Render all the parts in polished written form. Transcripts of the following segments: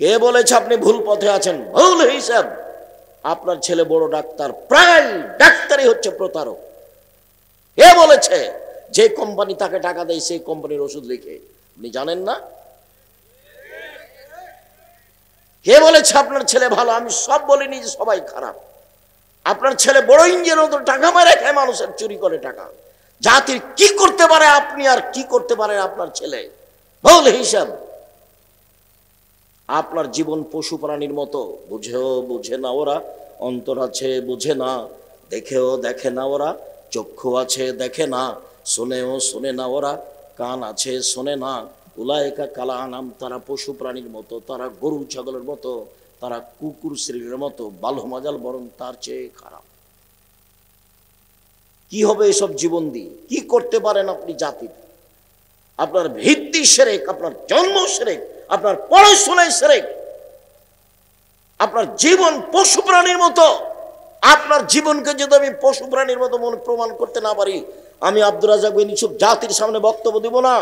কে বলেছে আপনি ভুল পথে আছেন? ভুল হিসাব। আপনার ছেলে বড় ডাক্তার, প্রায় ডাক্তারই হচ্ছে প্রতারক। কে বলেছে? যে কোম্পানি তাকে টাকা দেয় সেই কোম্পানির ওষুধ লিখে। আপনি জানেন না? কে বলেছে আপনার ছেলে ভালো? আমি সব বলিনি যে সবাই খারাপ। আপনার ছেলে বড় ইঞ্জিনিয়ার, তো টাকা মেরে খায়, মানুষের চুরি করে টাকা। জাতির কি করতে পারে আপনি আর কি করতে পারে আপনার ছেলে? ভুল হিসাব। আপনার জীবন পশু প্রাণীর মতো। বুঝেও বুঝে না ওরা, অন্তর আছে বুঝে না, দেখেও দেখে না ওরা, চক্ষু আছে দেখে না, শোনেও শোনে না ওরা, কান আছে শোনে না। উলায়েকা কালা আনাম, তারা পশু প্রাণীর মতো, তারা গরু ছাগলের মতো, তারা কুকুর শ্রীর মতো, বালু মাজাল বরং তার চেয়ে খারাপ। কি হবে এসব জীবন দিয়ে? কি করতে পারেন আপনি জাতির? আপনার ভিত্তি শিরক, আপনার জন্ম শিরক, আপনার পড়াশোনায় শিরক, আপনার জীবন পশু প্রাণীর মতো। আপনার জীবনকে যদি আমি পশু প্রাণীর মতো মনে প্রমাণ করতে না পারি, আমি আব্দুর রাজ্জাক বিন ইউসুফ জাতির সামনে বক্তব্য দিব না।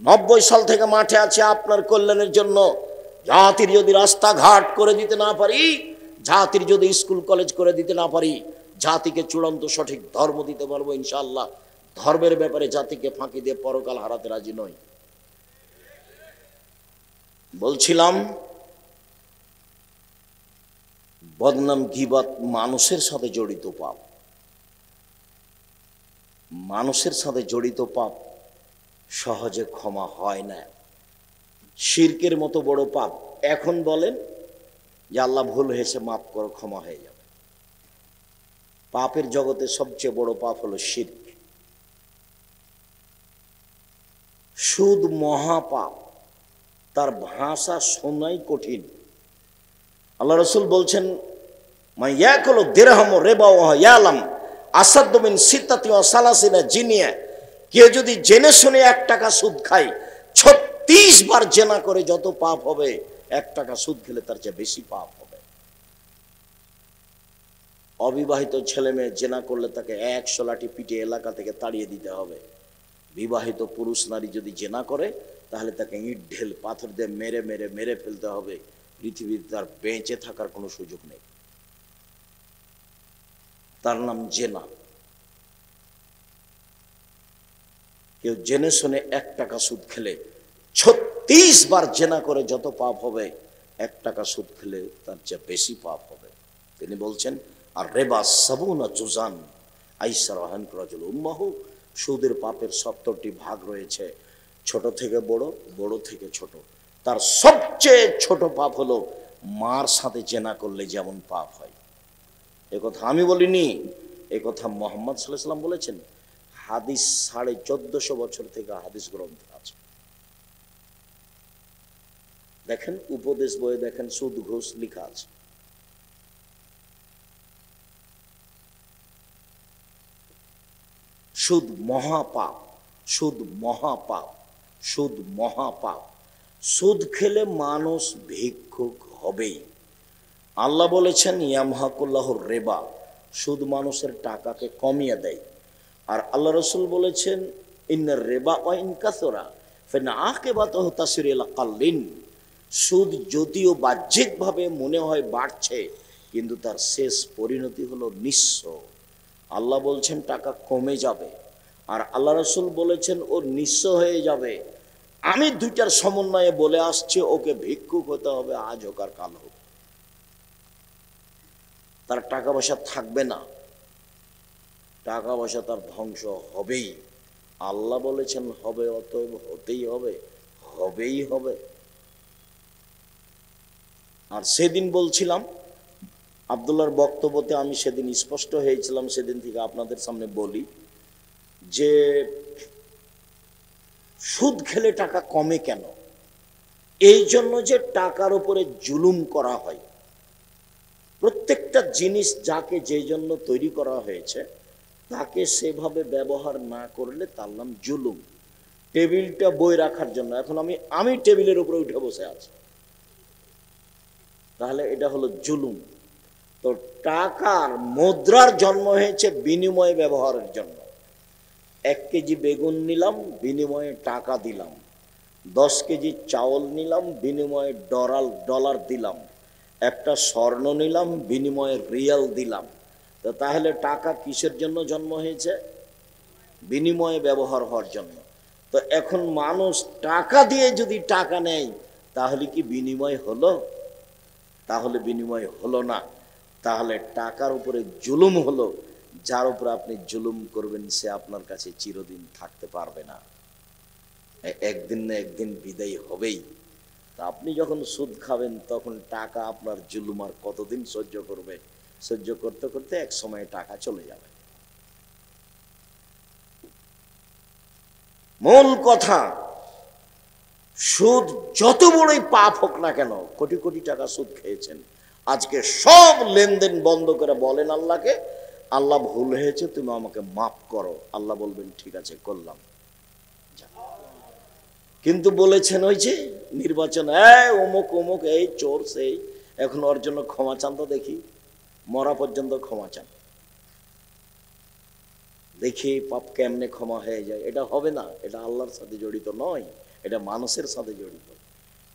90 সাল থেকে মাঠে আছে আপনার কল্যাণের জন্য। জাতির যদি রাস্তাঘাট করে দিতে না পারি, জাতির যদি স্কুল কলেজ করে দিতে না পারি, জাতিকে চূড়ান্ত সঠিক ধর্ম দিতে পারবো ইনশাআল্লাহ। ধর্মের ব্যাপারে জাতিকে ফাঁকি দিয়ে পরকাল হারাতে রাজি নই। বলছিলাম, বদনাম গীবত মানুষের সাথে জড়িত পাপ। মানুষের সাথে জড়িত পাপ সহজে ক্ষমা হয় না। শিরকের মতো বড় পাপ। এখন বলেন যে আল্লাহ ভুল হয়েছে, মাফ করো, ক্ষমা হয়ে যাবে। পাপের জগতে সবচেয়ে বড় পাপ হলো শিরক। সুদ মহাপাপ, তার ভাষা শোনাই কঠিন। আল্লাহ রসুল বলছেন, মাইয়াকুলু দিরহাম রিবা ওয়া ইয়ালাম আসাদ্দু মিন সিত্তাতি ওয়া সালাসিনা জিনিয়া। কেউ যদি জেনে শুনে 1 টাকা সুদ খায়, 36 বার জেনা করে যত পাপ হবে, 1 টাকা সুদ খেলে তার চেয়ে বেশি পাপ হবে। অবিবাহিত ছেলে মেয়ে জেনা করলে তাকে 100 লাঠি পিটে এলাকা থেকে তাড়িয়ে দিতে হবে। বিবাহিত পুরুষ নারী যদি জেনা করে, তাহলে তাকে ইট ঢেল পাথর দিয়ে মেরে মেরে মেরে ফেলতে হবে। পৃথিবীতে তার বেঁচে থাকার কোনো সুযোগ নেই। তার নাম জেনা। কেউ জেনে শুনে 1 টাকা সুদ খেলে, 36 বার জেনা করে যত পাপ হবে, 1 টাকা সুদ খেলে তার চেয়ে বেশি পাপ হবে। তিনি বলছেন, আর রেবা সাবুনা জুজান আইসার রাহান রাজুল উম্মাহু। সুদের পাপের 70টি ভাগ রয়েছে, ছোট থেকে বড়, বড় থেকে ছোট। তার সবচেয়ে ছোট পাপ হলো মার সাথে জেনা করলে যেমন পাপ হয়। একথা আমি বলিনি, একথা মুহাম্মদ সাল্লাল্লাহু আলাইহি ওয়াসাল্লাম বলেছেন। হাদিস 1450 বছর থেকে হাদিস গ্রন্থে আছে। দেখেন উপদেশ বইয়ে দেখেন, সুদ ঘুষ লেখা আছে। সুদ মহাপাপ, সুদ মহাপাপ, সুদ মহাপাপ। সুদ খেলে মানুষ ভিক্ষুক হবেই। আল্লাহ বলেছেন, ইয়ামহাকুল্লাহুর রিবা, সুদ মানুষের টাকাকে কমিয়ে দেয়। আর আল্লাহ রসুল বলেছেন, ইন্নার রিবা ওয়া ইন কাসরা ফাইন আকিবাতুহু তাসিরু ইলা কাল্লিন। সুদ যদিও বাহ্যিকভাবে মনে হয় বাড়ছে, কিন্তু তার শেষ পরিণতি হলো নিঃস্ব। আল্লাহ বলছেন টাকা কমে যাবে, আর আল্লাহ রসুল বলেছেন ও নিঃস্ব হয়ে যাবে। আমি দুইটার সমন্বয়ে বলে আসছি, ওকে ভিক্ষুক হতে হবে, আজ হোক আর কাল হোক। তার টাকা পয়সা থাকবে না, টাকা পয়সা তার ধ্বংস হবেই। আল্লাহ বলেছেন হবে, অতএব হতেই হবে, হবেই হবে। আর সেদিন বলছিলাম, আব্দুল্লাহর বক্তব্যতে আমি সেদিন স্পষ্ট হয়েছিলাম, সেদিন থেকে আপনাদের সামনে বলি যে সুদ খেলে টাকা কমে কেন? এই জন্য যে টাকার উপরে জুলুম করা হয়। প্রত্যেকটা জিনিস যাকে যে জন্য তৈরি করা হয়েছে, তাকে সেভাবে ব্যবহার না করলে তার নাম জুলুম। টেবিলটা বই রাখার জন্য, এখন আমি টেবিলের উপরে উঠে বসে আছি, তাহলে এটা হলো জুলুম। তো টাকার মুদ্রার জন্ম হয়েছে বিনিময়ে ব্যবহারের জন্য। 1 কেজি বেগুন নিলাম, বিনিময়ে টাকা দিলাম। 10 কেজি চাউল নিলাম, বিনিময়ে ডলার দিলাম, একটা স্বর্ণ নিলাম, বিনিময়ে রিয়াল দিলাম। তো তাহলে টাকা কিসের জন্য জন্ম হয়েছে? বিনিময়ে ব্যবহার হওয়ার জন্য। তো এখন মানুষ টাকা দিয়ে যদি টাকা নেয়, তাহলে কি বিনিময় হলো? তাহলে বিনিময় হলো না। তাহলে টাকার উপরে জুলুম হলো। যার উপরে আপনি জুলুম করবেন সে আপনার কাছে চিরদিন থাকতে পারবে না, একদিন না একদিন বিদায় হবেই। তা আপনি যখন সুদ খাবেন তখন টাকা আপনার জুলুম আর কতদিন সহ্য করবে? সহ্য করতে করতে এক সময় টাকা চলে যাবে। মূল কথা, সুদ যত বড়ই পাপ হোক না কেন, কোটি কোটি টাকা সুদ খেয়েছেন, আজকে সব লেনদেন বন্ধ করে বলেন আল্লাহকে, আল্লাহ ভুল হয়েছে, তুমি আমাকে মাফ করো। আল্লাহ বলবেন ঠিক আছে করলাম। কিন্তু বলেছেন ওই যে নির্বাচন, অমুক অমুক, এই চোর সেই, এখন ওর জন্য ক্ষমা চান তো দেখি, মরা পর্যন্ত ক্ষমা চান, দেখি পাপ কেমনে ক্ষমা হয়ে যায়। এটা হবে না, এটা আল্লাহর সাথে জড়িত নয়, এটা মানুষের সাথে জড়িত।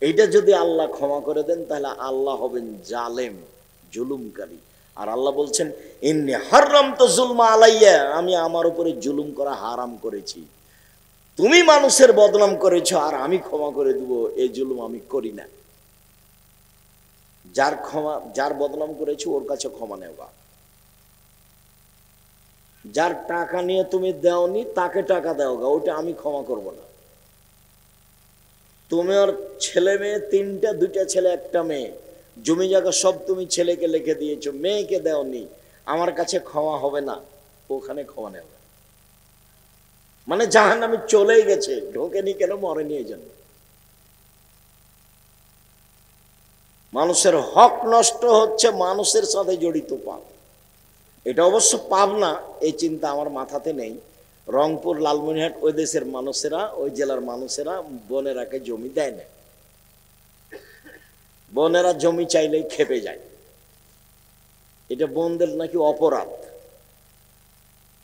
এইটা যদি আল্লাহ ক্ষমা করে দেন তাহলে আল্লাহ হবেন জালেম, জুলুমকারী। আর আল্লাহ বলছেন ইন্নী হারামতু যুলমা আলাইয়া, আমি আমার উপরে জুলুম করা হারাম করেছি। তুমি মানুষের বদনাম করেছো আর আমি ক্ষমা করে দেব, এই জুলুম আমি করি না। যার বদনাম করেছো ওর কাছে ক্ষমা নেওয়া। যার টাকা নিয়ে তুমি দেওনি তাকে টাকা দেওগা, ওটা আমি ক্ষমা করব না। তুমি ওর ছেলে মেয়ে 3টা, 2টা ছেলে 1টা মেয়ে, জমি জায়গা সব তুমি ছেলেকে লিখে দিয়েছো, মেয়েকে দেওনি, আমার কাছে ক্ষমা হবে না, ওখানে ক্ষমা নেওয়া। মানে জাহান্নামে চলেই গেছে, ঢোকেনি কেন? মরেনি এই জন্য। মানুষের হক নষ্ট হচ্ছে, মানুষের সাথে জড়িত পাপ। এটা অবশ্য পাপ না, এই চিন্তা আমার মাথাতে নেই। রংপুর, লালমনিরহাট ওই দেশের মানুষেরা, ওই জেলার মানুষেরা বোনেরাকে জমি দেয় না। বোনেরা জমি চাইলেই খেপে যায়, এটা বোনদের নাকি অপরাধ।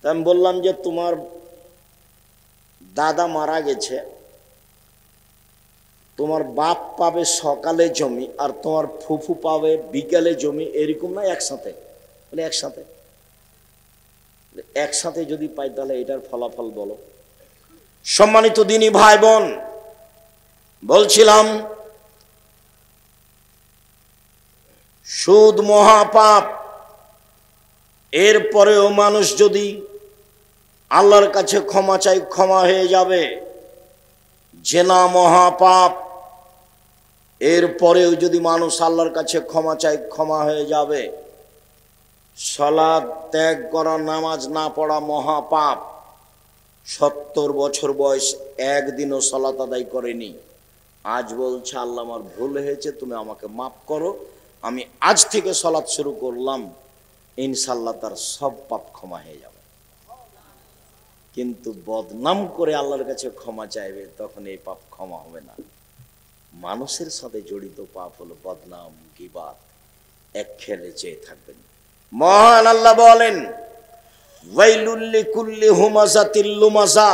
তা আমি বললাম যে তোমার দাদা মারা গেছে, তোমার বাপ পাবে সকালে জমি আর তোমার ফুফু পাবে বিকালে জমি, এরকম না একসাথে? বলে একসাথে। একসাথে যদি পাই তাহলে এটার ফলাফল বলো। সম্মানিত দিনী ভাই বোন, বলছিলাম সুদ মহাপাপ। এরপরেও মানুষ যদি আল্লাহর কাছে ক্ষমা চাই, ক্ষমা হয়ে যাবে। জেনা মহাপাপ, এরপরেও যদি মানুষ আল্লাহর কাছে ক্ষমা চাই, ক্ষমা হয়ে যাবে। সালাত ত্যাগ করা, নামাজ না পড়া মহাপাপ। 70 বছর বয়স, একদিনও সালাত আদায় করেনি, আজ বলছে আল্লাহ আমার ভুল হয়েছে, তুমি আমাকে মাফ করো, আমি আজ থেকে সালাত শুরু করলাম, ইনশাআল্লাহ তার সব পাপ ক্ষমা হয়ে যাবে। কিন্তু বদনাম করে আল্লাহর কাছে ক্ষমা চাইবে, তখন এই পাপ ক্ষমা হবে না। মানুষের সাথে জড়িত পাপ হলো বদনাম, গীবাত, এক খেলে চেয়ে থাকবেন। মহান আল্লাহ বলেন ওয়াইলুল লিকুল্লি হুমাযাতিল লুমাযা,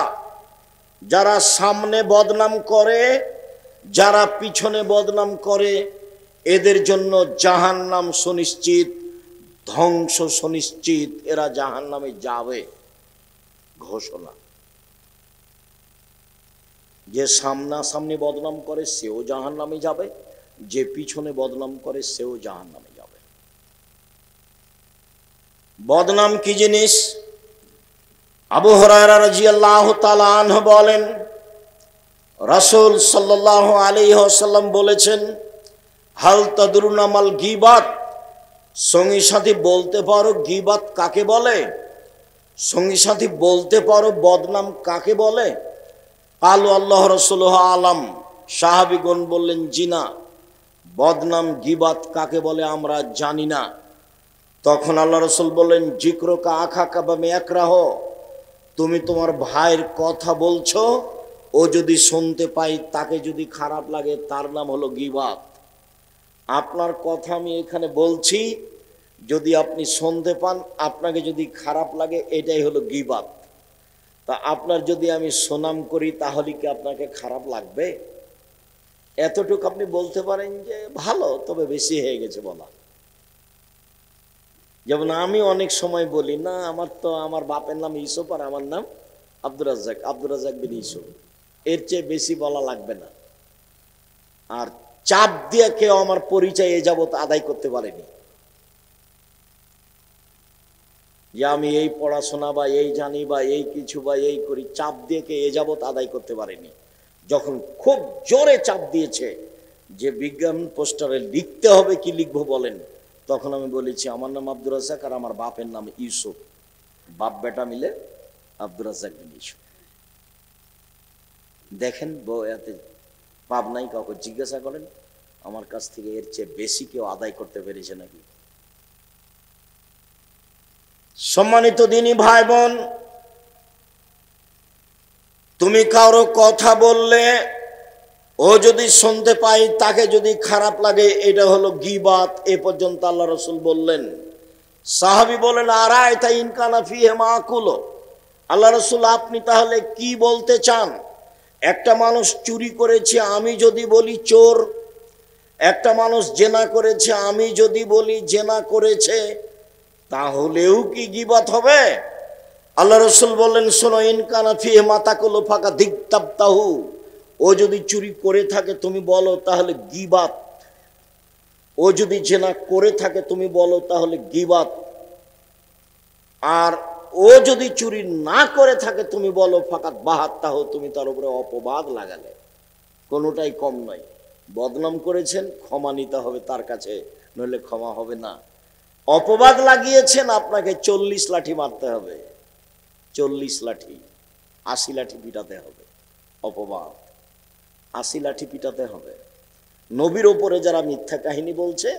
যারা সামনে বদনাম করে, যারা পিছনে বদনাম করে, এদের জন্য জাহান্নাম সুনিশ্চিত, ধ্বংস সুনিশ্চিত, এরা জাহান্নামে যাবে, ঘোষণা। যে সামনাসামনি বদনাম করে সেও জাহান্নামে যাবে, যে পিছনে বদনাম করে সেও জাহান্নামে যাবে। বদনাম কি জিনিস? আবু হুরায়রা রাদিয়াল্লাহু তাআলা আনহু বলেন, রাসূল সাল্লাল্লাহু আলাইহি ওয়াসাল্লাম বলেছেন, হাল তাদরুনা মাল গীবাত, সঙ্গী সাথী বলতে পারো গীবাত কাকে বলে? সঙ্গী সাথী বলতে পারো বদনাম কাকে বলে? কালু আল্লাহ রাসূলুহু আলাম, সাহাবীগণ বললেন জি না, বদনাম গীবাত কাকে বলে আমরা জানি না। তখন আল্লাহ রাসূল বললেন, যিকরুকা আখাকা বা মিয়াকরাহ, তুমি তোমার ভাইয়ের কথা বলছো, ও যদি শুনতে পাই, তাকে যদি খারাপ লাগে, তার নাম হলো গীবাত। আপনার কথা আমি এখানে বলছি, যদি আপনি শুনতে পান, আপনাকে যদি খারাপ লাগে, এটাই হলো গীবাত। তা আপনার যদি আমি সুনাম করি তাহলে কি আপনাকে খারাপ লাগবে? এতটুকু আপনি বলতে পারেন যে ভালো, তবে বেশি হয়ে গেছে বলা। যেমন আমি অনেক সময় বলি না, আমার বাপের নাম ইউসুফ আর আমার নাম আব্দুর রাজ্জাক, আব্দুর রাজ্জাক বিন ইউসুফ, এর চেয়ে বেশি বলা লাগবে না। আর চাপ দিয়ে কেউ আমার পরিচয় এ যাবত আদায় করতে পারেনি যে আমি এই পড়াশোনা বা এই জানি বা এই কিছু বা এই করি, চাপ দিয়ে কে এ যাবত আদায় করতে পারেনি। যখন খুব জোরে চাপ দিয়েছে যে বিজ্ঞান পোস্টারে লিখতে হবে, কি লিখবো বলেন, তখন আমি বলেছি আমার নাম আব্দুর রাজ্জাক আর আমার বাপের নাম ইউসুফ, বাপ বেটা মিলে আব্দুর রাজ্জাক বিন ইউসুফ। দেখেন এতে পাপ নাই, কাউকে জিজ্ঞাসা করেন আমার কাছ থেকে এর চেয়ে বেশি কেউ আদায় করতে পেরেছে নাকি। সম্মানিত দিনী ভাই বোন, তুমি কারো কথা বললে ও যদি শুনতে পাই, তাকে যদি খারাপ লাগে, এটা হলো গীবাত। এ পর্যন্ত আল্লাহ রসুল বললেন। সাহাবী বলেন আরায়তা ইন কানা ফিহি মাকুল, আল্লাহ রসুল আপনি তাহলে কি বলতে চান? একটা মানুষ চুরি করেছে, আমি যদি বলি চোর, একটা মানুষ জেনা করেছে, আমি যদি বলি জেনা করেছে, তাহলেও কি গীবাত হবে? আল্লাহ রসুল বললেন শোনো, ইন কানা ফিহি মাতাকুল ফাকা দিগতাবতাহু, ও যদি চুরি করে থাকে তুমি বলো তাহলে গীবাত, ও যদি জেনা করে থাকে তুমি বলো তাহলে গীবাত, আর ও যদি চুরি না করে থাকে তুমি বলো ফাকাত বাহাত্তাহ, তুমি তার উপরে অপবাদ লাগালে। কোনোটাই কম নয়। বদনাম করেছেন, ক্ষমা নিতে হবে তার কাছে, নইলে ক্ষমা হবে না। অপবাদ লাগিয়েছেন, আপনাকে 40 লাঠি মারতে হবে, 40 লাঠি, 80 লাঠি পিটাতে হবে। অপবাদ 80 লাঠি পিটাতে হবে। নবীর ওপরে যারা মিথ্যা কাহিনী বলছে,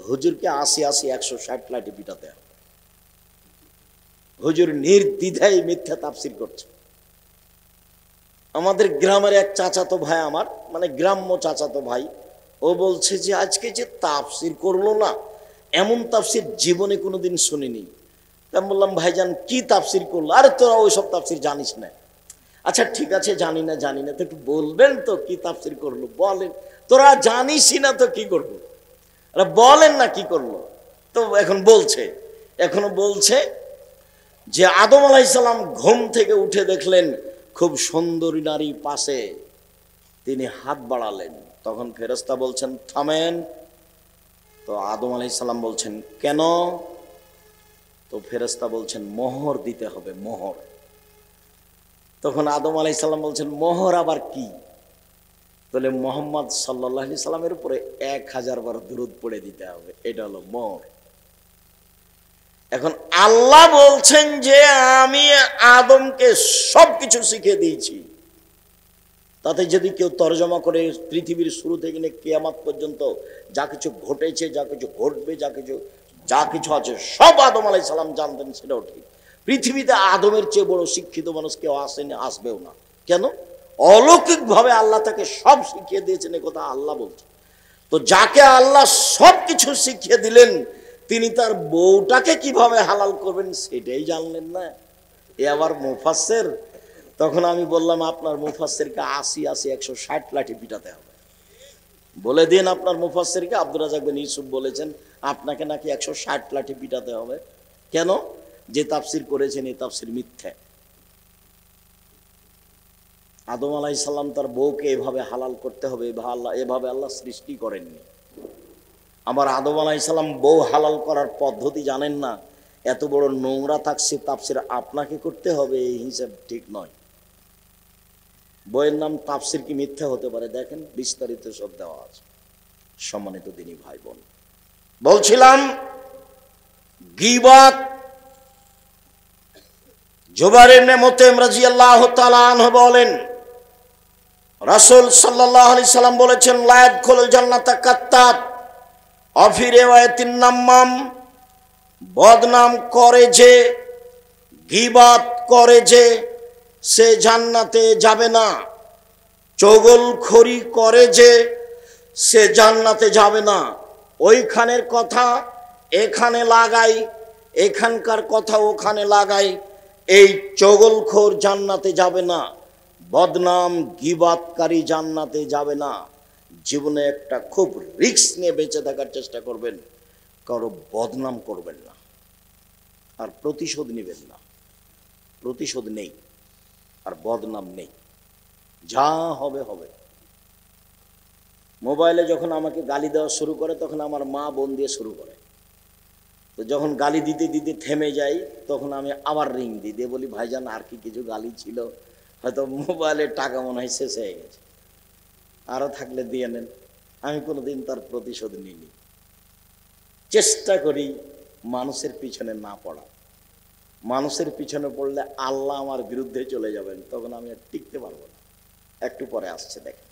হুজুরকে 80 160 লাঠি পিটাতে হবে। হুজুর নির্দ্বিধায় মিথ্যা তাফসির করছে। আমাদের গ্রামের এক চাচাতো ভাই, আমার মানে গ্রাম্য চাচাতো ভাই, ও বলছে যে আজকে যে তাফসির করলো না, এমন তাফসির জীবনে কোনোদিন শুনিনি। আমি বললাম ভাইজান কি তাফসির করলো? আরে তোরা ওইসব তাফসির জানিস না। আচ্ছা ঠিক আছে, জানি না তো একটু বলবেন তো কি তাফসির করলো, বলেন। তোরা জানিসই না তো কি করবো, আরে বলেন না কি করলো। তো এখন বলছে, এখনো বলছে যে আদম আলাইহিস সালাম ঘুম থেকে উঠে দেখলেন খুব সুন্দরী নারী পাশে, তিনি হাত বাড়ালেন, তখন ফেরেশতা বলছেন থামেন। তো আদম আলাইহিস সালাম বলছেন কেন? তো ফেরেশতা বলছেন মোহর দিতে হবে, মোহর। তখন আদম আলাইহিস সালাম বলছেন মোহর আবার কি? বলে মুহাম্মদ সাল্লাল্লাহু আলাইহি সাল্লামের উপরে 1000 বার দুরূদ পড়ে দিতে হবে, এটা হলো মোহর। এখন আল্লাহ বলছেন যে আমি আদমকে সবকিছু শিখিয়ে দিয়েছি। তাতে যদি কেউ তর্জমা করে পৃথিবীর শুরু থেকে নিয়ে কিয়ামত পর্যন্ত যা কিছু ঘটেছে, যা কিছু ঘটবে, যা কিছু আছে সব আদম আলাইহিস সালাম জানতেন, সেটাও ঠিক। পৃথিবীতে আদমের চেয়ে বড় শিক্ষিত মানুষ কেউ আসেনি, আসবেও না। কেন? অলৌকিকভাবে আল্লাহ তাকে সব শিখিয়ে দিয়েছেন, একথা আল্লাহ বলছেন। তো যাকে আল্লাহ সব কিছু শিখিয়ে দিলেন, তিনি তার বউটাকে কিভাবে হালাল করবেন সেটাই জানলেন না, এ আবার মুফাসসির। তখন আমি বললাম আপনার মুফাসসিরকে 80 160 লাঠি পিটাতে হবে। বলে দিন আপনার মুফাসসিরকে, আব্দুর রাজ্জাক বিন ইউসুফ বলেছেন আপনাকে নাকি 160 লাঠি পিটাতে হবে। কেন? যে তাফসির করেছেন এই তাফসির মিথ্যা। আদম আলাইহিস সালাম তার বউকে এভাবে হালাল করতে হবে, এভাবে আল্লাহ সৃষ্টি করেননি। আবার আদম আলাইহিস সালাম বউ হালাল করার পদ্ধতি জানেন না, এত বড় নোংরা তাফসির আপনাকে করতে হবে, এই হিসাব ঠিক নয়। বইয়ের নাম তাফসির কি মিথ্যা হতে পারে? দেখেন বিস্তারিত সব দেওয়া আছে। সম্মানিত দিনী ভাই বোন, বলছিলাম গীবত। জুবাইর ইবনে মুতঈম রাদিয়াল্লাহু তাআলা আনহু বলেন রাসূল সাল্লাল্লাহু আলাইহি সাল্লাম বলেছেন লা ইয়াদখুলুল জান্নাতা কাত্তাত ওয়া ফি রিওয়ায়াতিন নাম্মাম, বদনাম করে যে, গীবত করে যে, সে জান্নাতে যাবে না। চগলখড়ি করে যে, সে জান্নাতে যাবে না। ওইখানের কথা এখানে লাগাই, এখানকার কথা ওখানে লাগাই, এই চগলখোর জান্নাতে যাবে না। বদনাম গীবতকারী জান্নাতে যাবে না। জীবনে একটা খুব রিস্ক নিয়ে বেঁচে থাকার চেষ্টা করবেন, কারো বদনাম করবেন না, আর প্রতিশোধ নেবেন না। প্রতিশোধ নেই আর বদনাম নেই, যা হবে হবে। মোবাইলে যখন আমাকে গালি দেওয়া শুরু করে তখন আমার মা বোন দিয়ে শুরু করে, তো যখন গালি দিতে দিতে থেমে যাই তখন আমি আবার রিং দিয়ে বলি, ভাইজান আর কি কিছু গালি ছিল, হয়তো মোবাইলের টাকা মনে হয় শেষ হয়ে গেছে, আরও থাকলে দিয়ে নেন। আমি কোনোদিন তার প্রতিশোধ নিইনি। চেষ্টা করি মানুষের পিছনে না পড়া। মানুষের পিছনে পড়লে আল্লাহ আমার বিরুদ্ধে চলে যাবেন, তখন আমি আর টিকতে পারবো না। একটু পরে আসছে দেখেন।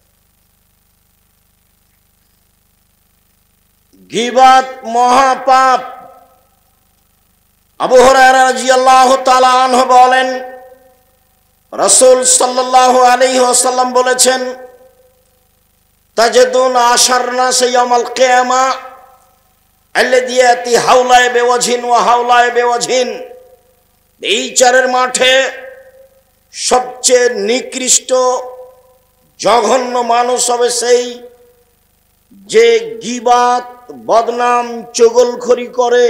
গীবাত মহাপাপ। আবু হুরায়রা রাদিয়াল্লাহু তাআলা আনহু বলেন, রাসূল সাল্লাল্লাহু আলাইহি ওয়াসাল্লাম বলেছেন, তাজদুন আশারনাস ইয়াউমাল কিয়ামা আল্লাযী ইয়াতি হাওলায় বিওয়াজহিন ওয়া হাওলায় বিওয়াজহিন। এই বিচারের মাঠে সবচেয়ে নিকৃষ্ট জঘন্য মানুষ হবে সেই যে গীবাত, বদনাম, চুগলখড়ি করে।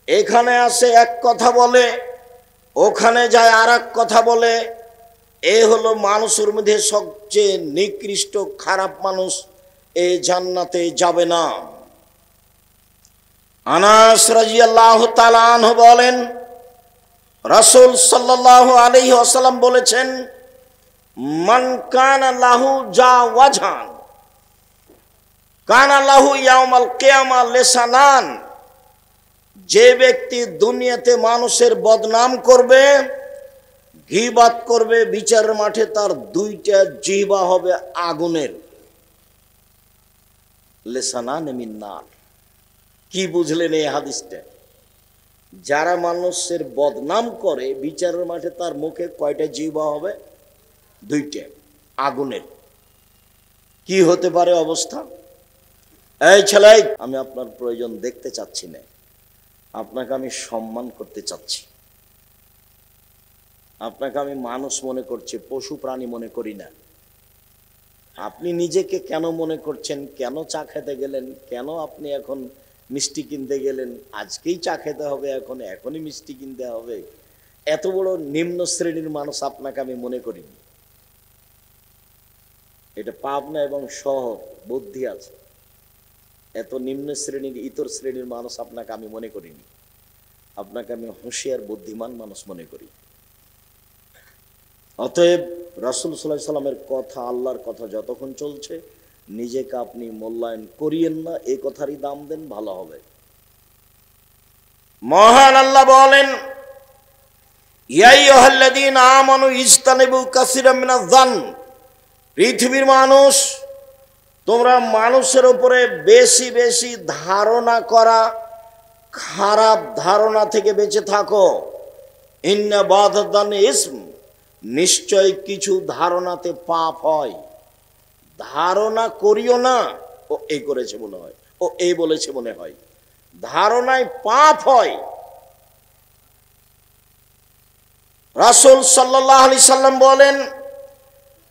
এখানে আসে এক কথা বলে, ওখানে যায় আর এক কথা বলে। এ হলো মানুষের মধ্যে সবচেয়ে নিকৃষ্ট খারাপ মানুষ, এ জান্নাতে যাবে না। আনাস রাদিয়াল্লাহু তাআলা আনহু বলেন, রাসূল সাল্লাল্লাহু আলাইহি ওয়াসাল্লাম বলেছেন, মান কানা লাহু জাওয়াজান কানা লাহু ইয়াউমাল কিয়ামা লিসানান। যে ব্যক্তি দুনিয়াতে মানুষের বদনাম করবে, গীবাত করবে, বিচারের মাঠে তার দুইটা জিহ্বা হবে আগুনের। লিসানান মিন নার। কি বুঝলেন এই হাদিসটা? যারা মানুষের বদনাম করে বিচারের মাঠে তার মুখে কয়টা জিহ্বা হবে? দুইটা, আগুনের। কি হতে পারে অবস্থা? এই ছেলে, আমি আপনার প্রয়োজন দেখতে চাচ্ছি না, আপনাকে আমি সম্মান করতে চাচ্ছি। আপনাকে আমি মানুষ মনে করছি, পশু প্রাণী মনে করি না। আপনি নিজেকে কেন মনে করছেন? কেন চা খেতে গেলেন? কেন আপনি এখন মিষ্টি কিনতে গেলেন? আজকেই চা খেতে হবে, এখনই মিষ্টি কিনতে হবে। এত বড় নিম্ন শ্রেণীর মানুষ আপনাকে আমি মনে করিনি। এটা পাবনা এবং শহর, বুদ্ধি আছে। এত নিম্ন শ্রেণীর, ইতর শ্রেণীর মানুষ আপনাকে আমি মনে করিনি। আপনাকে আমি হুঁশিয়ার, বুদ্ধিমান মানুষ মনে করি। অতএব রাসূল সাল্লাল্লাহু আলাইহি সাল্লামের কথা, আল্লাহর কথা যতক্ষণ চলছে, নিজেকে আপনি মূল্যায়ন করিয়েন না, এই কথারই দাম দেন, ভালো হবে। মহান আল্লাহ বলেন, ইয়া আইয়ুহাল্লাযীনা আমানু ইজতানিবু কাসীরাম মিনাজ-জান। পৃথিবীর মানুষ, তোমরা মানুষের উপরে বেশি বেশি ধারণা করা খারাপ ধারণা থেকে বেঁচে থাকো। ইন্না বাদাদানি ইসম। নিশ্চয় কিছু ধারণাতে পাপ হয়। ধারণা করিও না ও এই করেছে মনে হয়, ও এই বলেছে মনে হয়। ধারণায় পাপ হয়। রাসূল সাল্লাল্লাহু আলাইহি সাল্লাম বলেন,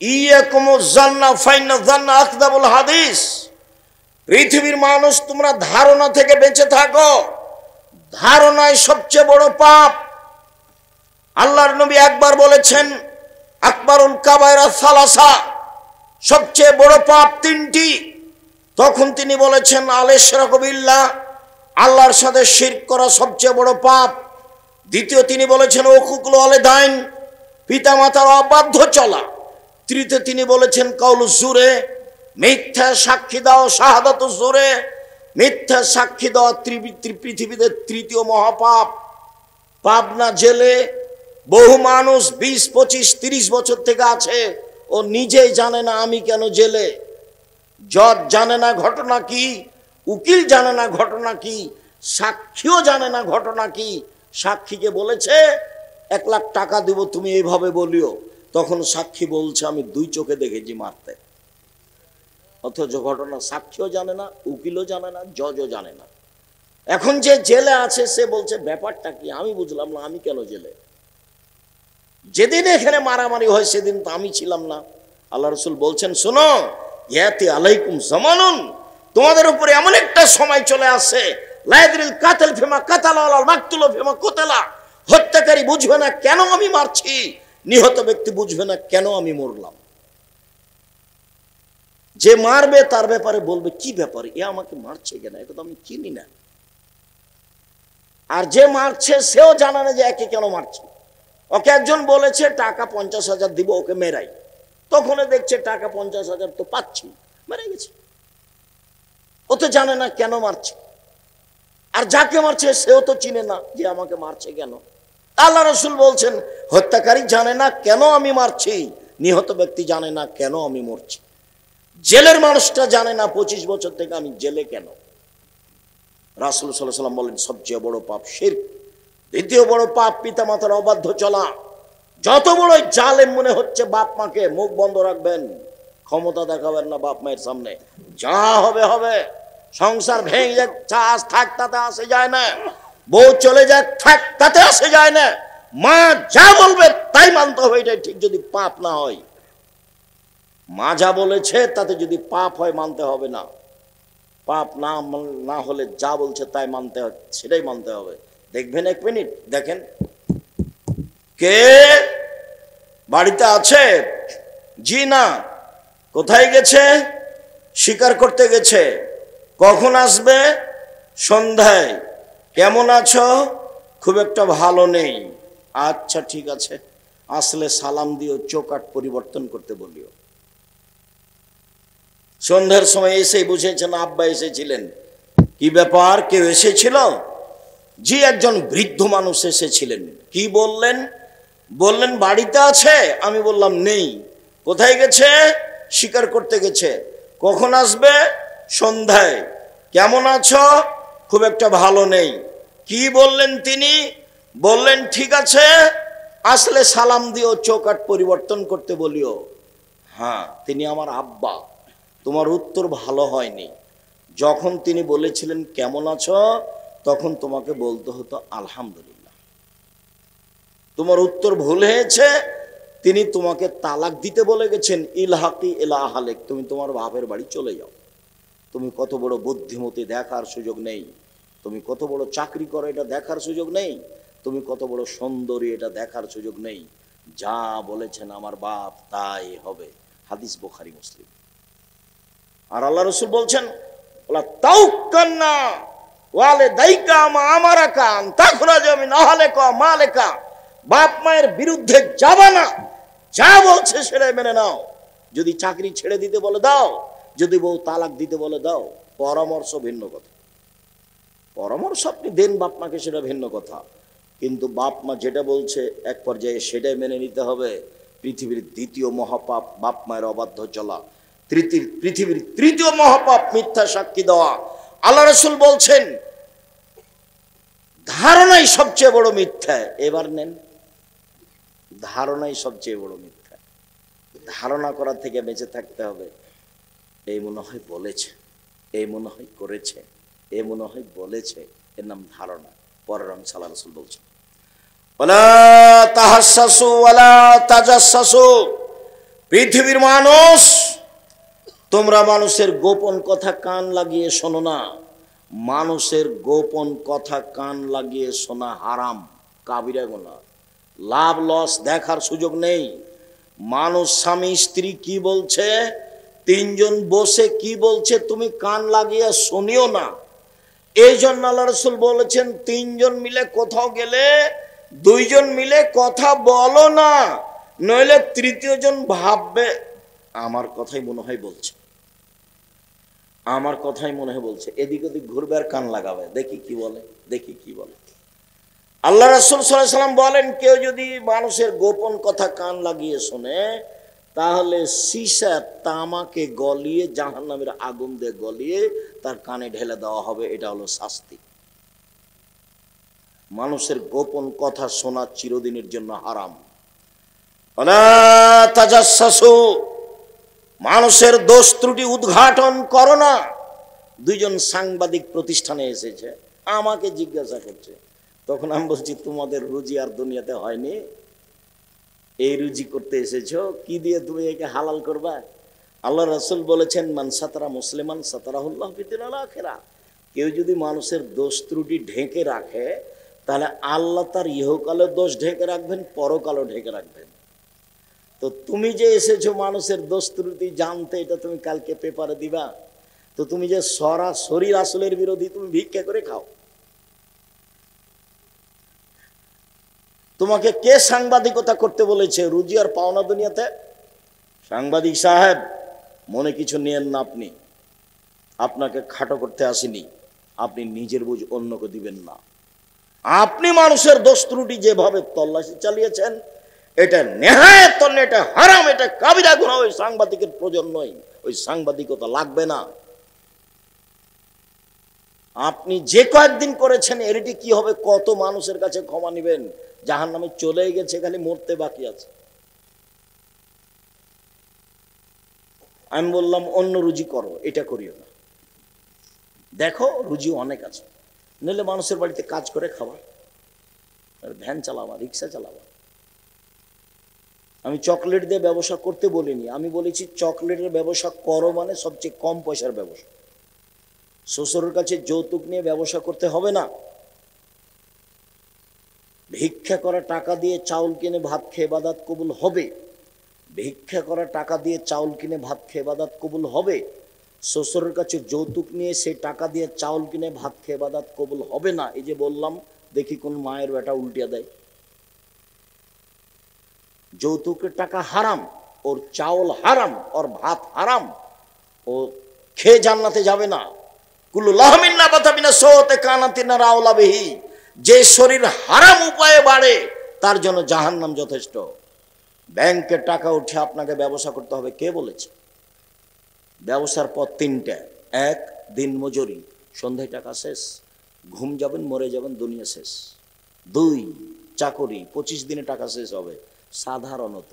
ইয়াকুমুজ জান্নাহ ফাইন্না জান্না আকযাবুল হাদিস। পৃথিবীর মানুষ, তোমরা ধারণা থেকে বেঁচে থাকো। ধারণায় সবচেয়ে বড় পাপ। আল্লাহর নবী একবার বলেছেন, আকবারুল কাবায়রা সালাসা। সবচেয়ে বড় পাপ তিনটি। তখন তিনি বলেছেন, আল-ইশরাকু বিল্লাহ, আল্লাহর সাথে শিরক করা সবচেয়ে বড় পাপ। দ্বিতীয় তিনি বলেছেন, উকুকুল ওয়ালিদাইন, পিতামাতার অবাধ্য চলা। তৃতীয় তিনি বলেছেন, কাউলুজ জুরে, মিথ্যা সাক্ষী দাও, শাহাদাতুজ জুরে, মিথ্যা সাক্ষী দেওয়া পৃথিবীতে তৃতীয় মহাপাপ। পাবনা জেলে বহু মানুষ 20, 25, 30 বছর থেকে আছে, ও নিজেই জানে না আমি কেন জেলে। জজ জানে না ঘটনা কি, উকিল জানে না ঘটনা কি, সাক্ষীও জানে না ঘটনা কি। সাক্ষীকে বলেছে 1 লাখ টাকা দিব, তুমি এইভাবে বলিও। তখন সাক্ষী বলছে, আমি 2 চোখে দেখেছি মারতে। অথচ ঘটনা সাক্ষীও জানে না, উকিলও জানে না, জজও জানে না। এখন যে জেলে আছে সে বলছে, ব্যাপারটা কি আমি বুঝলাম না, আমি কেন জেলে? যেদিন এখানে মারামারি হয় সেদিন তো আমি ছিলাম না। আল্লাহ রাসূল বলছেন, শোনো, ইয়াতি আলাইকুম জামানুন, তোমাদের উপরে এমন একটা সময় চলে আসে, লাইদরিল কাতাল ফিমা কাতালা ওয়াল মাকতুল ফিমা কুতিলা, হত্যাকারী বুঝবে না কেন আমি মারছি, নিহত ব্যক্তি বুঝবে না কেন আমি মরলাম। যে মারবে তার ব্যাপারে বলবে কি ব্যাপার, এ আমাকে মারছে কেন, এটা তো আমি চিনি না। আর যে মারছে সেও জানে না যে একে কেন মারছে। ওকে একজন বলেছে টাকা 50,000 দিব ওকে মেরাই, তখন দেখছে টাকা 50,000 তো পাচ্ছি, মেরে গেছে। ও তো জানে না কেন মারছে, আর যাকে মারছে সেও তো চিনে না যে আমাকে মারছে কেন। আল্লাহ রাসূল বলছেন হত্যাকারী জানে না কেন আমি মারছি, নিহত ব্যক্তি জানে না কেন আমি মরছি, জেলের মানুষটা জানে না 25 বছর থেকে আমি জেলে কেন। রাসূল সাল্লাল্লাহু আলাইহি ওয়াসাল্লাম বলেন সবচেয়ে বড় পাপ শিরক, দ্বিতীয় বড় পাপ পিতামাতার অবাধ্য চলা। যত বড় জালেম মনে হচ্ছে বাপ মাকে, মুখ বন্ধ রাখবেন, ক্ষমতা দেখাবেন না বাপ মায়ের সামনে, যা হবে হবে। সংসার ভেঙে যাক চাষ থাক তাতে আসে যায় না, বউ চলে যাক থাক তাতে আসে যায় না, মা যা বলবে তাই মানতে হবে, এটাই ঠিক যদি পাপ না হয়। মা যা বলেছে তাতে যদি পাপ হয় মানতে হবে না, পাপ না হলে যা বলছে তাই মানতে হবে, সেটাই মানতে হবে। দেখবেন, 1 মিনিট দেখেন, কে বাড়িতে আছে? জি না। কোথায় গেছে? শিকার করতে গেছে। কখন আসবে? সন্ধ্যায়। কেমন আছো? খুব একটা ভালো নেই। আচ্ছা ঠিক আছে, আসলে সালাম দিও, চোকাট পরিবর্তন করতে বলিও। সন্ধ্যার সময় এসে বুঝেছেন আব্বা এসেছিলেন। কি ব্যাপার, কেউ এসেছিল? জি একজন বৃদ্ধ মানুষ এসেছিলেন। কি বললেন? বললেন বাড়িতে আছে। আমি বললাম নেই। কোথায় গেছে? শিকার করতে গেছে। কখন আসবে? সন্ধ্যায়। কেমন আছো? খুব একটা ভালো নেই। কি বললেন তিনি? বললেন ঠিক আছে, আসলে সালাম দিও, চৌকাট পরিবর্তন করতে বলিও। হ্যাঁ, তিনি আমার আব্বা। তোমার উত্তর ভালো হয়নি। যখন তিনি বলেছিলেন কেমন আছো, তখন তোমাকে বলতে হতো আলহামদুলিল্লাহ। তোমার উত্তর ভুল হয়েছে। তিনি তোমাকে তালাক দিতে বলে গেছেন, ইলহাকি ইলা আহলিক, তুমি তোমার বাপের বাড়ি চলে যাও। তুমি কত বড় বুদ্ধিমতী দেখার সুযোগ নেই, তুমি কত বড় চাকরি করো এটা দেখার সুযোগ নেই, তুমি কত বড় সুন্দরী এটা দেখার সুযোগ নেই। যা বলেছেন আমার বাপ তাই হবে। হাদিস বুখারী মুসলিম। আর আল্লাহ রাসূল বলছেন ওলা তাওকান্না ওয়ালিদাইকা মা আমারাকা আন তাখরাজা মিন আহলিকা মালিকা, বাপ মায়ের বিরুদ্ধে যাবা না, যা বলছে সেটাই মেনে নাও। যদি চাকরি ছেড়ে দিতে বলে দাও, যদি বউ তালাক দিতে বলে দাও। পরামর্শ ভিন্ন কথা, পরামর্শ আপনি দেন বাপ মাকে, সেটা ভিন্ন কথা, কিন্তু বাপ মা যেটা বলছে এক পর্যায়ে সেটাই মেনে নিতে হবে। পৃথিবীর দ্বিতীয় মহাপাপ বাপ মায়ের অবাধ্য চলা, পৃথিবীর তৃতীয় মহাপাপ মিথ্যা সাক্ষী দেওয়া। আল্লাহ রাসূল বলছেন ধারণাই সবচেয়ে বড় মিথ্যা। এবার নেন, ধারণাই সবচেয়ে বড় মিথ্যা। ধারণা করা থেকে বেঁচে থাকতে হবে। এই মনে হয় বলেছে, এই মনে হয় করেছে, এই মনে হয় বলেছে, এর নাম ধারণা। পরের অংশ আল্লাহ রাসূল বলছেন ওয়ালা তাহাসসু ওয়ালা তাজাসসু, পৃথিবীর মানুষ তোমরা মানুষের গোপন কথা কান লাগিয়ে শোনো না। মানুষের গোপন কথা কান লাগিয়ে শোনা হারাম, কাবিরা গুনাহ, লাভ লস দেখার সুযোগ নেই। মানুষ স্বামী স্ত্রী কি বলছে, 3 জন বসে কি বলছে তুমি কান লাগিয়ে শুনিও না। এই জন্য আল্লাহ রাসূল বলেছেন 3 জন মিলে কোথাও গেলে 2 জন মিলে কথা বলো না, নইলে তৃতীয় জন ভাববে আমার কথাই মনে হয় বলছে, আমার কথাই মনে হয় বলছে, এদিক ওদিক ঘুরবে আর কান লাগাবে, দেখি কি বলে, দেখি কি বলে। আল্লাহ রাসূল সাল্লাল্লাহু আলাইহি ওয়াসাল্লাম বলেন কেউ যদি মানুষের গোপন কথা কান লাগিয়ে শোনে, তাহলে সীসা তামাকে গলিয়ে জাহান্নামের আগুন দিয়ে গলিয়ে তার কানে ঢেলে দেওয়া হবে। এটা হলো শাস্তি। মানুষের গোপন কথা শোনা চিরদিনের জন্য হারাম। ওয়ালা তাজাসসু, মানুষের দোষ ত্রুটি উদ্ঘাটন করো না। 2 জন সাংবাদিক প্রতিষ্ঠানে এসেছে, আমাকে জিজ্ঞাসা করছে, তখন আমি বলছি তোমাদের রুজি আর দুনিয়াতে হয়নি, এই রুজি করতে এসেছো, কি দিয়ে তুমি একে হালাল করবা? আল্লাহ রাসূল বলেছেন, মান সাতারা মুসলিমান সাতারাহুল্লাহ ফিদ দুনিয়া ওয়াল আখিরাহ। কেউ যদি মানুষের দোষ ত্রুটি ঢেকে রাখে, তাহলে আল্লাহ তার ইহকালের দোষ ঢেকে রাখবেন, পরকালও ঢেকে রাখবেন। তো তুমি যে এসেছো মানুষের দোষ ত্রুটি জানতে, এটা তুমি কালকে পেপারে দিবা? তো তুমি যে সরাসরি রাসূলের বিরোধী, তুমি ভিক্ষা করে খাও। তোমাকে কে সাংবাদিকতা করতে বলেছে রুজি আর পাওনা দুনিয়াতে? সাংবাদিক সাহেব, মনে কিছু নিয়েন না, আপনাকে খাটো করতে আসেনি। আপনি নিজের বুঝ অন্যকে দিবেন না। আপনি মানুষের দোষ ত্রুটি যেভাবে তল্লাশি চালিয়েছেন, এটা নেহায়েত, এটা হারাম, এটা কাবিরা গুনাহ। ওই সাংবাদিকের প্রয়োজন নয়, ওই সাংবাদিকতা লাগবে না। আপনি যে কয়েকদিন করেছেন এরটি কি হবে? কত মানুষের কাছে ক্ষমা নেবেন? জাহান্নামে চলে গেছে, খালি মরতে বাকি আছে। আমি বললাম অন্য রুজি করো, এটা করিও না। দেখো রুজি অনেক আছে, নইলে মানুষের বাড়িতে কাজ করে খাওয়া, ভ্যান চালাবা, রিক্সা চালাবা। আমি চকলেট দিয়ে ব্যবসা করতে বলিনি, আমি বলেছি চকলেটের ব্যবসা করো, মানে সবচেয়ে কম পয়সার ব্যবসা। শ্বশুরের কাছে যৌতুক নিয়ে ব্যবসা করতে হবে না। ভিক্ষা করা টাকা দিয়ে চাউল কিনে ভাত খেয়ে ইবাদত কবুল হবে। ভিক্ষা করা টাকা দিয়ে চাউল কিনে ভাত খেয়ে ইবাদত কবুল হবে। শ্বশুরের কাছে যৌতুক নিয়ে সেই টাকা দিয়ে চাউল কিনে ভাত খেয়ে ইবাদত কবুল হবে না। এই যে বললাম, দেখি কোন মায়ের বেটা উল্টিয়া দেয়। যৌতুকের টাকা হারাম, ওর চাউল হারাম, ওর ভাত হারাম, ও খেয়ে জান্নাতে যাবে না। কুল্লু লাহমিন নাবাতা মিনা সওতে কানাতিন রাউলা বিহি। যে শরীর হারাম উপায়ে বাড়ে, তার জন্য জাহান্নাম যথেষ্ট। ব্যাংকের টাকা উঠে আপনাকে ব্যবসা করতে হবে, কে বলেছে? ব্যবসার পথ তিনটা। এক, দিন মজুরি, সন্ধ্যায় টাকা শেষ, ঘুম যাবেন, মরে যাবেন, দুনিয়া শেষ। দুই, চাকরি, 25 দিনে টাকা শেষ হবে, সাধারণত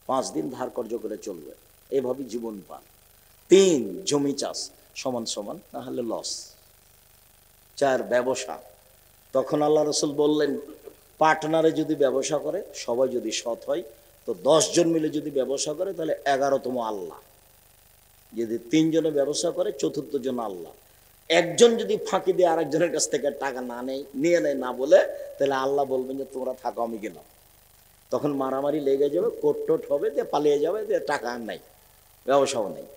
5 দিন ধার কর্য করে চলবে, এভাবে জীবন পান। তিন, জমি চাষ, সমান সমান, না হলে লস। চার, ব্যবসা। তখন আল্লাহ রাসূল বললেন, পার্টনারে যদি ব্যবসা করে, সবাই যদি সৎ হয়, তো 10 জন মিলে যদি ব্যবসা করে, তাহলে 11তম আল্লাহ। যদি 3 জনে ব্যবসা করে, 4র্থ জন আল্লাহ। একজন যদি ফাঁকি দিয়ে আরেকজনের কাছ থেকে টাকা নিয়ে নেয় না বলে, তাহলে আল্লাহ বলবেন যে তোমরা থাকো, আমি গেলাম। তখন মারামারি লেগে যাবে, কোট হবে, দিয়ে পালিয়ে যাবে, দিয়ে টাকা আর নাই, ব্যবসাও নেই।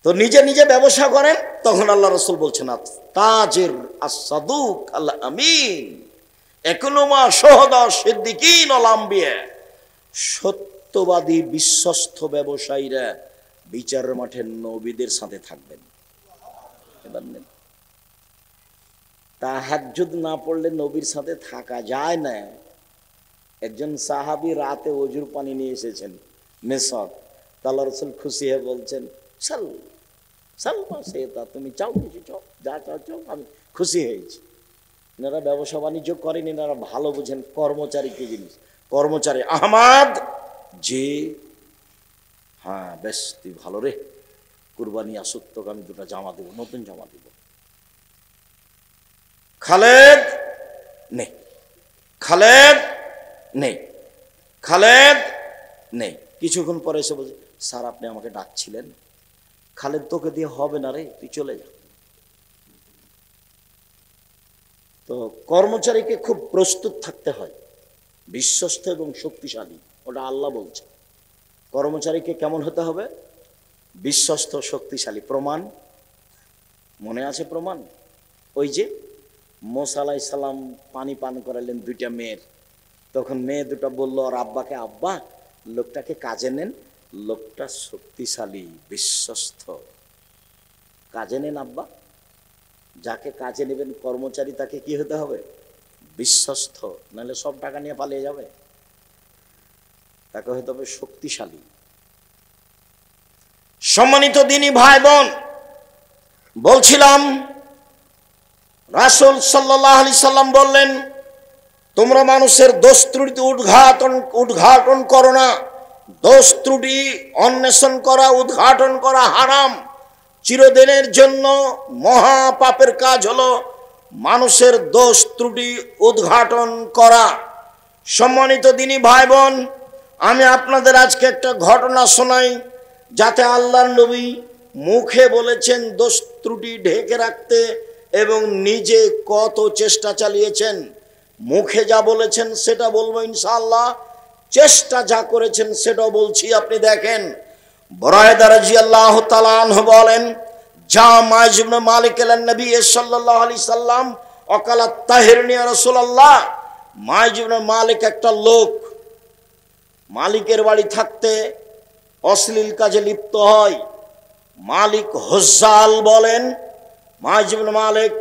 তো নিজে নিজে ব্যবসা করেন। তখন আল্লাহ রাসূল বলছেন, তাজির আস-সাদুক আল আমিন ইয়াকুনুমা শুহাদা সিদ্দিকিন ওয়াল আম্বিয়া। সত্যবাদী বিশ্বস্ত ব্যবসায়ীরা বিচারের মাঠে নবীদের সাথে থাকবেন। এবার নেন, তাহাজ্জুদ না পড়লে নবীর সাথে থাকা যায় না। একজন সাহাবী রাতে ওজুর পানি নিয়ে এসেছেন মেসক। আল্লাহ রাসূল খুশি হয়ে বলছেন, সাল সালমা সেতা, তুমি চাও কিছু চাও, যা চাও চাও, আমি খুশি হয়েছি। এনারা ব্যবসা বাণিজ্য করেন, এনারা ভালো বুঝেন কর্মচারী কি জিনিস। কর্মচারী আহমাদ, যে হ্যাঁ বেশ, তুই ভালো রে, কুরবানি আসুক, তোকে আমি 2টা জামা দেবো, নতুন জামা দেবো। খালেদ নেই, খালেদ নেই, খালেদ নেই। কিছুক্ষণ পরে এসে বলছে, স্যার আপনি আমাকে ডাকছিলেন। খালেদ, তোকে দিয়ে হবে না রে, তুই চলে যা। তো কর্মচারীকে খুব প্রস্তুত থাকতে হয়, বিশ্বস্ত এবং শক্তিশালী, ওটা আল্লাহ বলছে। কর্মচারীকে কেমন হতে হবে? বিশ্বস্ত, শক্তিশালী। প্রমাণ মনে আছে? প্রমাণ ওই যে মুসা আলাইহিস সালাম পানি পান করালেন 2টা মেয়ের। তখন মেয়ে 2টা বলল আর আব্বাকে, আব্বা লোকটাকে কাজে নেন, লোকটা শক্তিশালী, বিশ্বস্ত, কাজে নেন আব্বা। যাকে কাজে নেবেন কর্মচারী, তাকে কি হতে হবে? বিশ্বস্ত, নাহলে সব টাকা নিয়ে পালিয়ে যাবে। তাকে হতে হবে শক্তিশালী। সম্মানিত দিনী ভাই বোন, বলছিলাম রাসূল সাল্লাল্লাহু আলাইহি সাল্লাম বললেন, তোমরা মানুষের দোষ ত্রুটি উদ্ঘাটন করো না। দোষ ত্রুটি অন্বেষণ করা, উদ্ঘাটন করা হারাম। চিরদিনের জন্য মহা পাপের কাজ হলো মানুষের দোষ ত্রুটি উদ্ঘাটন করা। সম্মানিত দিনী ভাই বোন, আমি আপনাদের আজকে একটা ঘটনা শোনাই, যাতে আল্লাহর নবী মুখে বলেছেন দোষ ত্রুটি ঢেকে রাখতে এবং নিজে কত চেষ্টা চালিয়েছেন। মুখে যা বলেছেন সেটা বলবো ইনশাআল্লাহ, চেষ্টা যা করেছেন সেটাও বলছি। আপনি দেখেন, বুরায়দা রাদিয়াল্লাহু তাআলা আনহু বলেন, যা মাইজ ইবনে মালিক এলেন নবী সাল্লাল্লাহু আলাইহি সাল্লাম অকালা তাহিরনি ইয়া রাসূলুল্লাহ। মাইজ ইবনে মালিক একটা লোক, মালিকের বাড়ি থাকতে অশ্লীল কাজে লিপ্ত হয়। মালিক হজ্জাল বলেন, মাইজ ইবনে মালিক,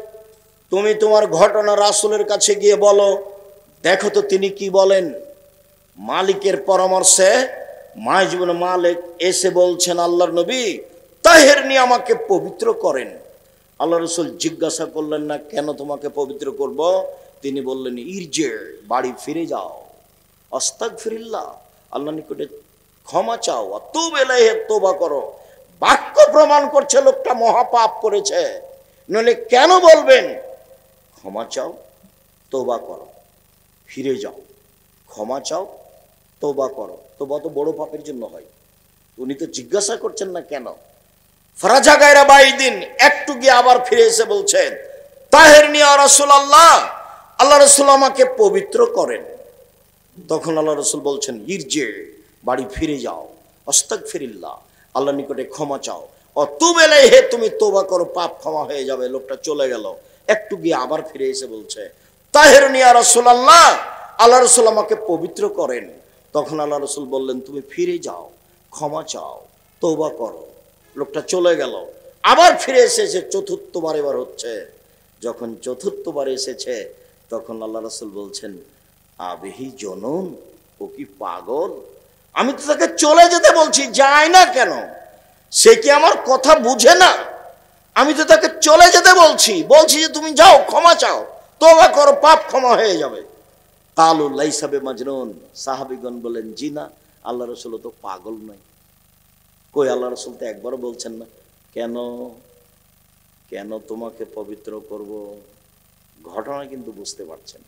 তুমি তোমার ঘটনা রাসূলের কাছে গিয়ে বলো, দেখো তো তিনি কি বলেন। মালিকের পরামর্শে মাইজ ইবনে মালিক এসে বলছেন, আল্লাহর নবী তাহেরনি, আমাকে পবিত্র করেন। আল্লাহ রাসূল জিজ্ঞাসা করলেন না, কেন তোমাকে পবিত্র করব? তিনি বললেন, ইরজে, বাড়ি ফিরে যাও, আস্তাগফিরুল্লাহ, আল্লাহর নিকটে ক্ষমা চাও, তুব ইলাইহি, তওবা করো। বাক্য প্রমাণ করছে লোকটা মহাপাপ করেছে, নইলে কেন বলবেন ক্ষমা চাও, তওবা করো, ফিরে যাও, ক্ষমা চাও, তওবা করো। তওবা তো বড় পাপের জন্য হয়। উনি তো জিজ্ঞাসা করছেন না কেন। ফরাজা গায়রা বাইদিন, একটু গিয়ে আবার ফিরে এসে বলছেন, তাহেরনি ইয়া রাসূলুল্লাহ, আল্লাহ রাসূল আমাকে পবিত্র করেন। তখন আল্লাহ রাসূল বলছেন, ইরজে, বাড়ি ফিরে যাও, আস্তাগফিরুল্লাহ, আল্লাহর নিকটে ক্ষমা চাও, তুব ইলাইহি, তুমি তওবা করো, পাপ ক্ষমা হয়ে যাবে। লোকটা চলে গেল। একটু গিয়ে আবার ফিরে এসে বলছে, তাহেরনি ইয়া রাসূলুল্লাহ, আল্লাহ রাসূল আমাকে পবিত্র করেন। তখন আল্লাহ রাসূল বললেন, তুমি ফিরে যাও, ক্ষমা চাও, তওবা করো। লোকটা চলে গেল। আবার ফিরে এসেছে, চতুর্থবার এবার হচ্ছে। যখন চতুর্থবার এসেছে, তখন আল্লাহ রাসূল বলছেন, আবিহি জনন, ও কি পাগল? আমি তো তাকে চলে যেতে বলছি, যায় না কেন? সে কি আমার কথা বুঝে না? আমি তো তাকে চলে যেতে বলছি যে তুমি যাও, ক্ষমা চাও, তওবা করো, পাপ ক্ষমা হয়ে যাবে। কালু লাইসা বিমাজনুন, সাহাবীগণ বলেন, জি না, আল্লাহ রাসূল তো পাগল নয়। কই, আল্লাহ রাসূল তো একবারও বলছেন না। কেন কেন তোমাকে পবিত্র করব? ঘটনা কিন্তু বুঝতে পারছেন।